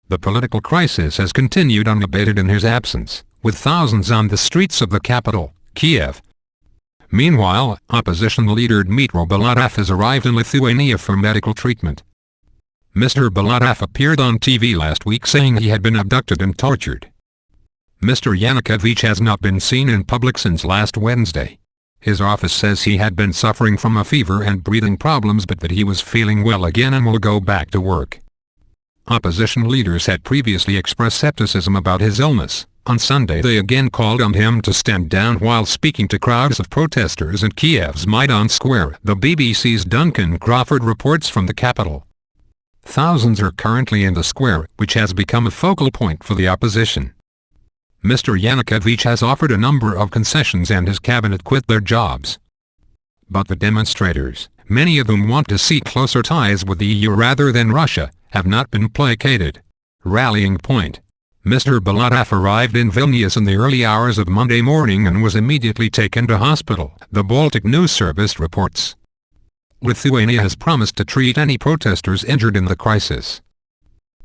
The political crisis has continued unabated in his absence, with thousands on the streets of the capital, Kiev. Meanwhile, opposition leader Dmytro Balatev has arrived in Lithuania for medical treatment. Mr. Balatev appeared on TV last week saying he had been abducted and tortured. Mr. Yanukovych has not been seen in public since last Wednesday. His office says he had been suffering from a fever and breathing problems but that he was feeling well again and will go back to work. Opposition leaders had previously expressed skepticism about his illness. On Sunday they again called on him to stand down while speaking to crowds of protesters in Kiev's Maidan Square. The BBC's Duncan Crawford reports from the capital. Thousands are currently in the square, which has become a focal point for the opposition. Mr. Yanukovych has offered a number of concessions and his cabinet quit their jobs. But the demonstrators, many of whom want to see closer ties with the EU rather than Russia, have not been placated. Rallying point. Mr. Balatev arrived in Vilnius in the early hours of Monday morning and was immediately taken to hospital, the Baltic News Service reports. Lithuania has promised to treat any protesters injured in the crisis.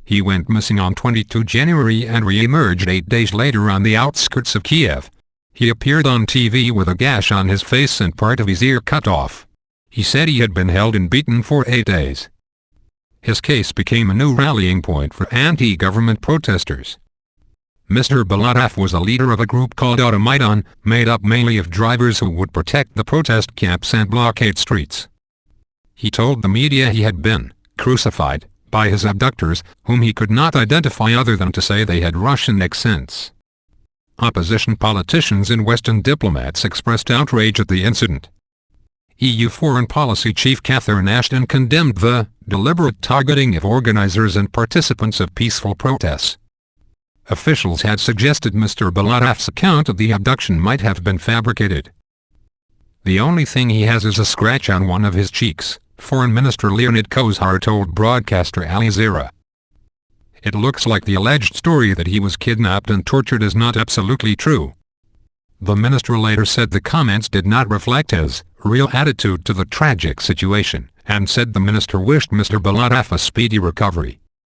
He went missing on 22 January and re-emerged 8 days later on the outskirts of Kiev. He appeared on TV with a gash on his face and part of his ear cut off. He said he had been held and beaten for 8 days. His case became a new rallying point for anti-government protesters. Mr. Balatev was a leader of a group called Automaidan, made up mainly of drivers who would protect the protest camps and blockade streets. He told the media he had been crucified by his abductors, whom he could not identify other than to say they had Russian accents. Opposition politicians and Western diplomats expressed outrage at the incident. EU Foreign Policy Chief Catherine Ashton condemned the deliberate targeting of organizers and participants of peaceful protests. Officials had suggested Mr. Balatev's account of the abduction might have been fabricated. The only thing he has is a scratch on one of his cheeks, Foreign Minister Leonid Kozhar told broadcaster Al Jazeera. It looks like the alleged story that he was kidnapped and tortured is not absolutely true. The minister later said the comments did not reflect his real attitude to the tragic situation, and said the minister wished Mr. Balatev a speedy recovery.